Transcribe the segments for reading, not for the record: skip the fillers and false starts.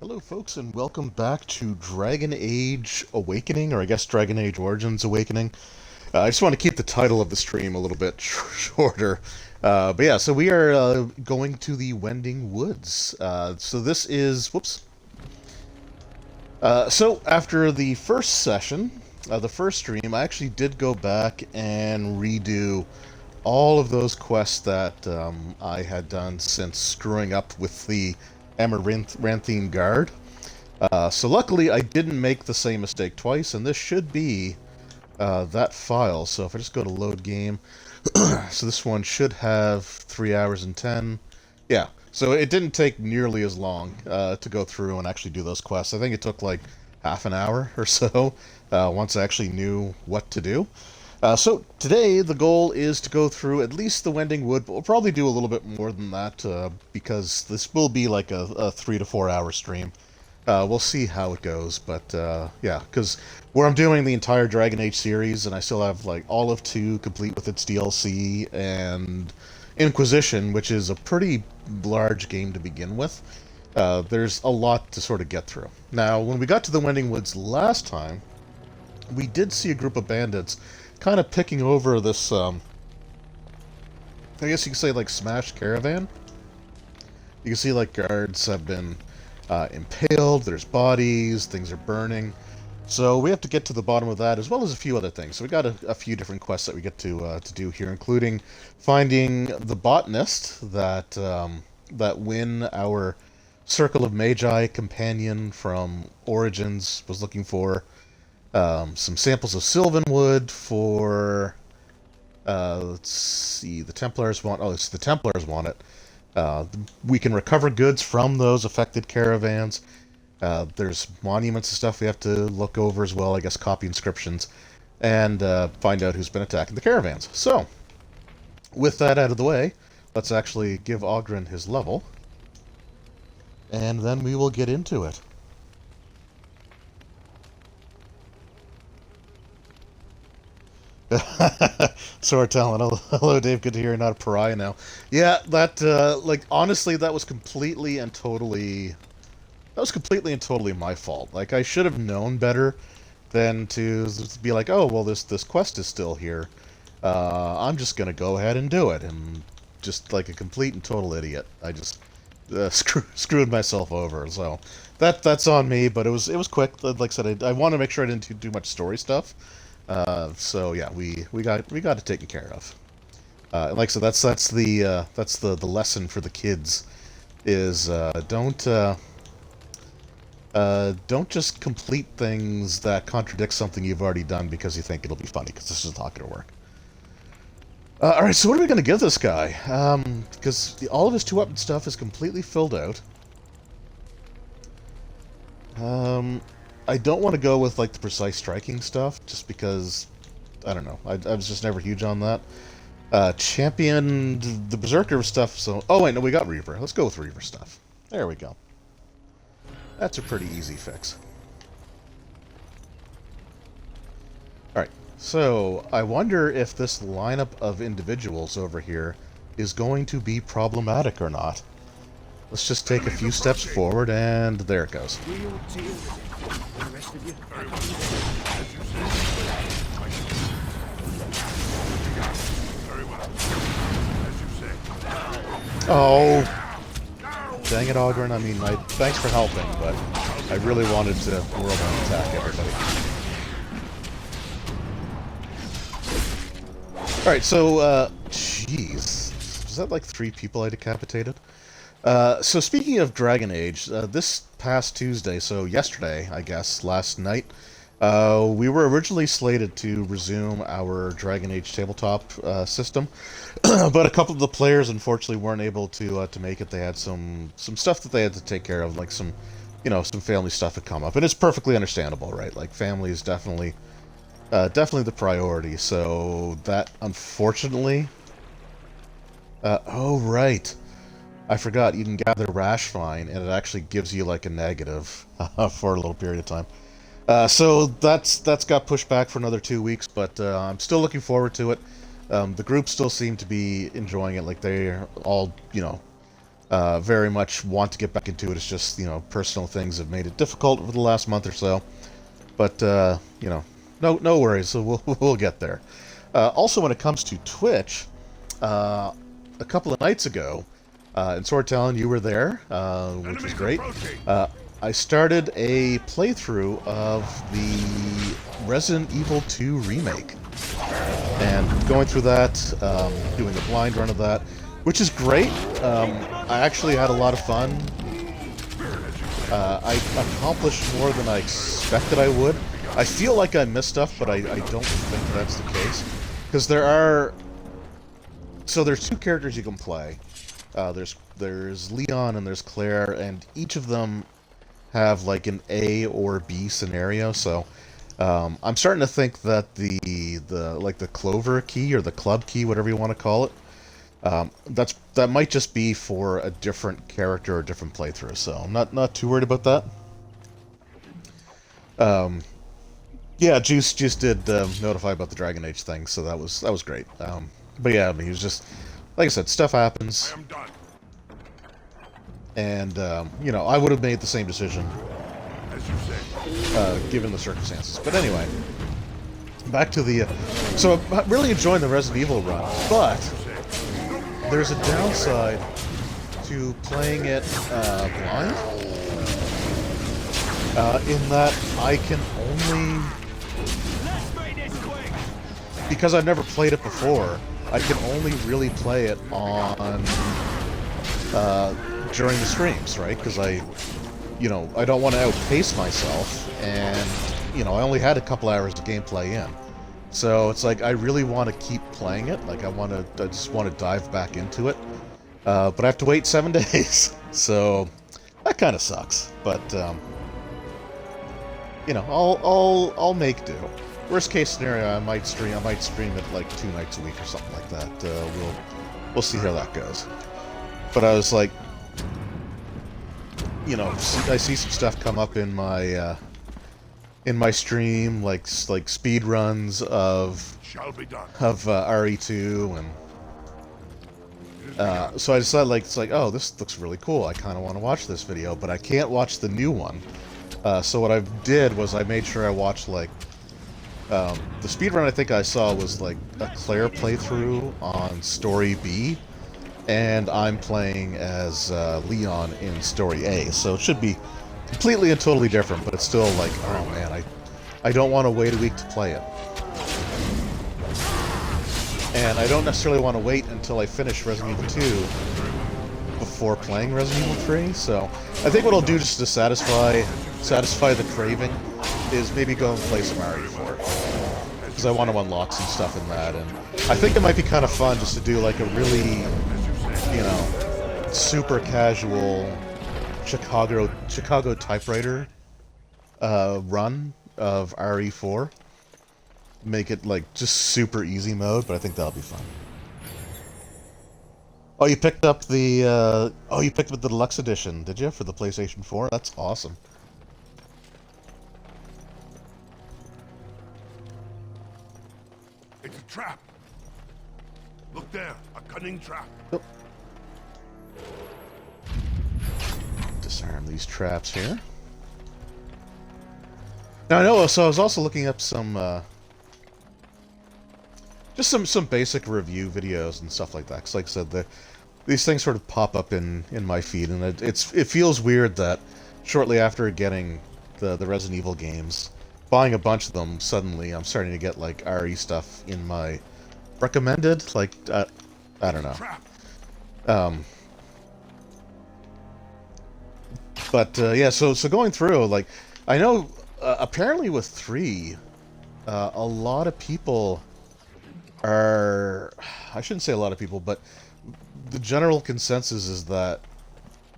Hello, folks, and welcome back to Dragon Age Awakening, or I guess Dragon Age Origins Awakening. I just want to keep the title of the stream a little bit shorter. But yeah, so we are going to the Wending Woods. So this is, whoops. So after the first session, the first stream, I actually did go back and redo all of those quests that I had done since screwing up with the Amaranthine Guard. So luckily, I didn't make the same mistake twice, and this should be that file. So if I just go to load game, so this one should have 3 hours and 10. Yeah, so it didn't take nearly as long to go through and actually do those quests. I think it took like half an hour or so once I actually knew what to do. So today the goal is to go through at least the Wending Wood, but we'll probably do a little bit more than that because this will be like a 3 to 4 hour stream. We'll see how it goes, but yeah, because where I'm doing the entire Dragon Age series, and I still have like all of 2 complete with its DLC, and Inquisition, which is a pretty large game to begin with. There's a lot to sort of get through. Now, when we got to the Wending Woods last time, we did see a group of bandits kind of picking over this, I guess you could say like smashed caravan. You can see like guards have been impaled, there's bodies, things are burning. So we have to get to the bottom of that, as well as a few other things. So we got a few different quests that we get to do here, including finding the botanist that that Wynne, our Circle of Magi companion from Origins, was looking for. Some samples of Sylvan wood for. Let's see, the Templars want. Oh, it's the Templars want it. We can recover goods from those affected caravans. There's monuments and stuff we have to look over as well, I guess copy inscriptions, and find out who's been attacking the caravans. So, with that out of the way, let's actually give Oghren his level, and then we will get into it. Sword talent. Hello, Dave. Good to hear you're not a pariah now. Yeah, that like honestly, that was completely and totally my fault. Like I should have known better than to be like, oh well, this quest is still here. I'm just gonna go ahead and do it, and just like a complete and total idiot, I just screwed myself over. So that's on me. But it was quick. Like I said, I want to make sure I didn't do much story stuff. So yeah, we got it taken care of. Like I said, that's the lesson for the kids is don't just complete things that contradict something you've already done because you think it'll be funny, because this is not going to work. All right, so what are we going to give this guy? Because all of his 2-weapon stuff is completely filled out. I don't want to go with like the precise striking stuff, just because I don't know. I was just never huge on that. Championed the Berserker stuff. So oh wait, no, we got Reaver. Let's go with Reaver stuff. There we go. That's a pretty easy fix. All right. So I wonder if this lineup of individuals over here is going to be problematic or not. Let's just take a few steps forward, and there it goes. Oh, dang it, Oghren. I mean, thanks for helping, but I really wanted to world and attack everybody. Alright, so, jeez. Was that like 3 people I decapitated? So speaking of Dragon Age, this past Tuesday, so yesterday, I guess, last night, we were originally slated to resume our Dragon Age tabletop system, but a couple of the players unfortunately weren't able to make it. They had some stuff that they had to take care of, like some family stuff had come up, and it's perfectly understandable, right? Like family is definitely the priority. So that unfortunately, oh right. I forgot, you can gather Rash Vine, and it actually gives you like a negative for a little period of time. So that's got pushed back for another 2 weeks, but I'm still looking forward to it. The group still seem to be enjoying it, like they're all, very much want to get back into it. It's just, personal things have made it difficult over the last month or so. But, no worries. So we'll get there. Also, when it comes to Twitch, a couple of nights ago, in Sword Talon, you were there, which was great. I started a playthrough of the Resident Evil 2 remake. And going through that, doing a blind run of that, which is great. I actually had a lot of fun. I accomplished more than I expected I would. I feel like I missed stuff, but I don't think that's the case. Because there's two characters you can play. There's Leon and there's Claire, and each of them have like an A or B scenario. So I'm starting to think that the Clover key or the club key, whatever you want to call it, that might just be for a different character or different playthrough. So I'm not too worried about that. Yeah, Juice did notify about the Dragon Age thing, so that was great. But yeah, I mean, he was just, like I said, stuff happens. And, I would have made the same decision, given the circumstances. But anyway, back to the... so I'm really enjoying the Resident Evil run, but there's a downside to playing it blind, in that I can only... because I've never played it before, I can only really play it on... during the streams, right? Because I don't want to outpace myself, and, I only had a couple hours of gameplay in. So it's like, I really want to keep playing it, like I just want to dive back into it. But I have to wait 7 days, so that kind of sucks. But, I'll make do. Worst case scenario, I might stream it like 2 nights a week or something like that. We'll see how that goes. But I was like, I see some stuff come up in my stream, like speed runs of RE2, and so I decided, it's like, oh, this looks really cool. I kind of want to watch this video, but I can't watch the new one. So what I did was I made sure I watched the speedrun I think I saw was like a Claire playthrough on Story B. And I'm playing as Leon in Story A, so it should be completely and totally different, but it's still like, oh man, I don't want to wait a week to play it. And I don't necessarily want to wait until I finish Resident Evil 2 before playing Resident Evil 3, so I think what I'll do just to satisfy the craving is maybe go and play some RE4. Because I want to unlock some stuff in that, and I think it might be kind of fun just to do like a really... super casual Chicago typewriter run of RE4. Make it just super easy mode, but I think that'll be fun. Oh, you picked up the deluxe edition, did you, for the PlayStation 4? That's awesome. It's a trap. Look there, a cunning trap. Oh. Disarm these traps here. Now I know, so I was also looking up some, just some basic review videos and stuff like that. Because like I said, these things sort of pop up in my feed, and it feels weird that shortly after getting the Resident Evil games, buying a bunch of them, suddenly I'm starting to get like RE stuff in my recommended. I don't know. But yeah, so going through, I know apparently with 3, a lot of people are... I shouldn't say a lot of people, but the general consensus is that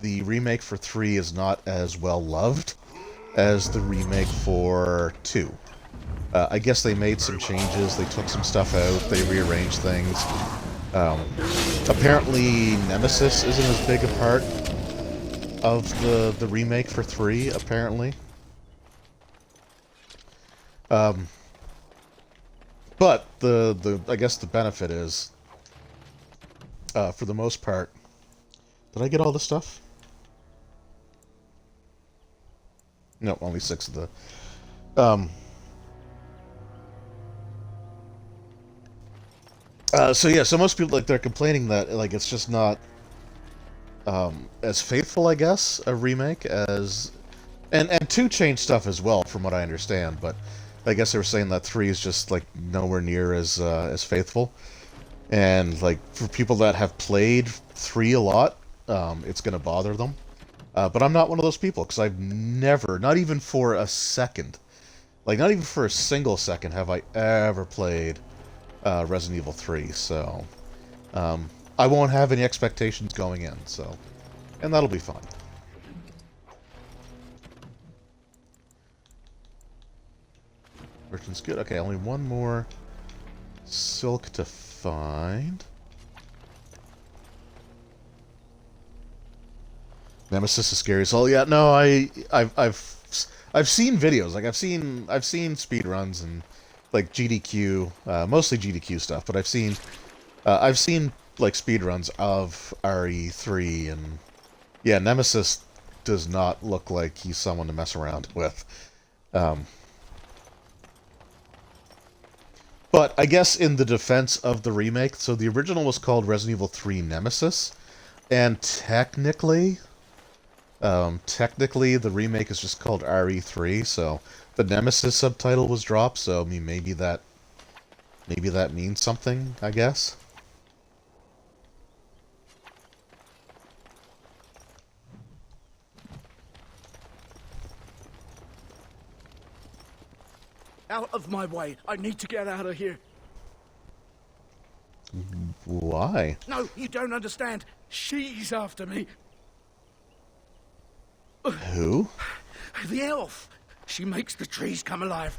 the remake for 3 is not as well loved as the remake for 2. I guess they made some changes, they took some stuff out, they rearranged things. Apparently Nemesis isn't as big a part of the remake for 3, apparently. But I guess the benefit is, for the most part, Did I get all the stuff? No, only 6 of the... Um... So yeah, so most people, like, they're complaining that, like, it's just not as faithful, I guess, a remake as... And 2 changed stuff as well, from what I understand, but I guess they were saying that 3 is just, like, nowhere near as faithful. And, like, for people that have played 3 a lot, it's gonna bother them. But I'm not one of those people, because I've never, not even for a second, like, not even for a single second have I ever played Resident Evil 3, so I won't have any expectations going in, so, and that'll be fine. Merchant's good. Okay, only one more silk to find. Nemesis is scary. So yeah, no, I've seen videos. Like I've seen speed runs and like GDQ, mostly GDQ stuff. But I've seen like speed runs of RE3, and yeah, Nemesis does not look like he's someone to mess around with. But I guess in the defense of the remake, so the original was called Resident Evil 3 Nemesis, and technically the remake is just called RE3, so the Nemesis subtitle was dropped, so I mean, maybe that means something, I guess. Out of my way. I need to get out of here. Why? No, you don't understand. She's after me. Who? The elf. She makes the trees come alive.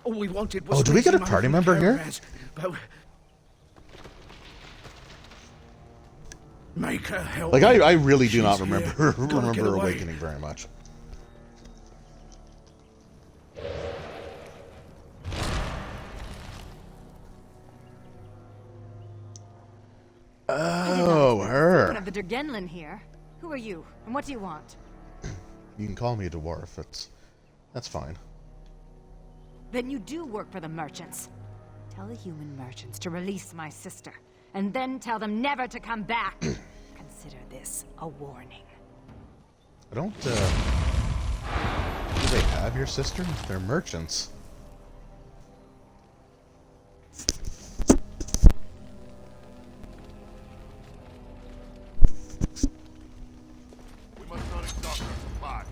All we wanted was... Oh, do we get a raising party money for member here? caravans, but... Make her help Like, me. I really do She's not here. remember Gotta get away. Awakening very much. Oh, her. One of the Durgenlin here. Who are you, and what do you want? You can call me a dwarf. That's fine. Then you do work for the merchants. Tell the human merchants to release my sister, and then tell them never to come back. Consider this a warning. I don't, do they have your sister? They're merchants. We must not exhaust our supplies.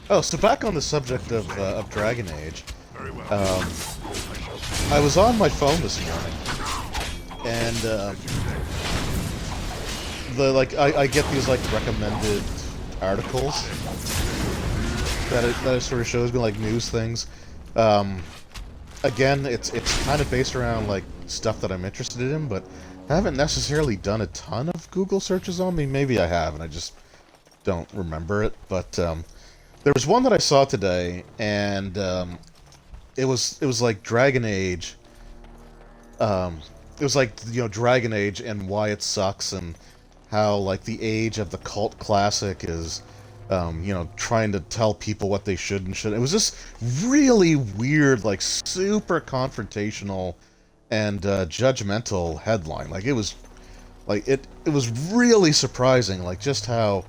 Oh, so back on the subject of Dragon Age, Very well. I was on my phone this morning, and I get these like recommended articles that it sort of shows me, like news things. Again, it's kind of based around like stuff that I'm interested in, but I haven't necessarily done a ton of Google searches on me. Maybe I have, and I just don't remember it. But there was one that I saw today, and it was like Dragon Age. It was like, you know, Dragon Age and why it sucks, and how like the age of the cult classic is, you know, trying to tell people what they should and shouldn't. It was just really weird, like super confrontational and judgmental headline. Like it was really surprising, like just how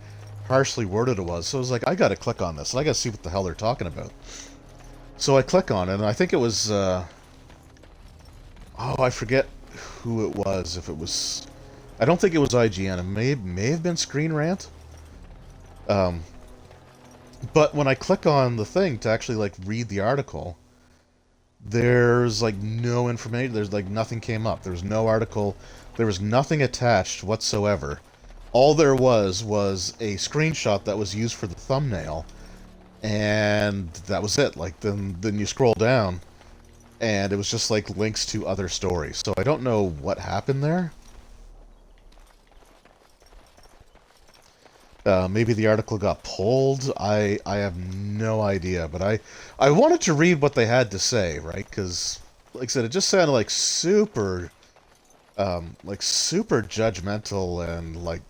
harshly worded it was. So I was like, I gotta click on this, and I gotta see what the hell they're talking about. So I click on it, and I think it was, oh, I forget who it was. If it was, I don't think it was IGN. It may have been Screen Rant. But when I click on the thing to actually like read the article, there's like no information. There's like nothing came up. There was no article. There was nothing attached whatsoever. All there was a screenshot that was used for the thumbnail, and that was it. Like then you scroll down, and it was just like links to other stories. So I don't know what happened there. Maybe the article got pulled. I have no idea, but I wanted to read what they had to say, right? Because, like I said, it just sounded like super like super judgmental and like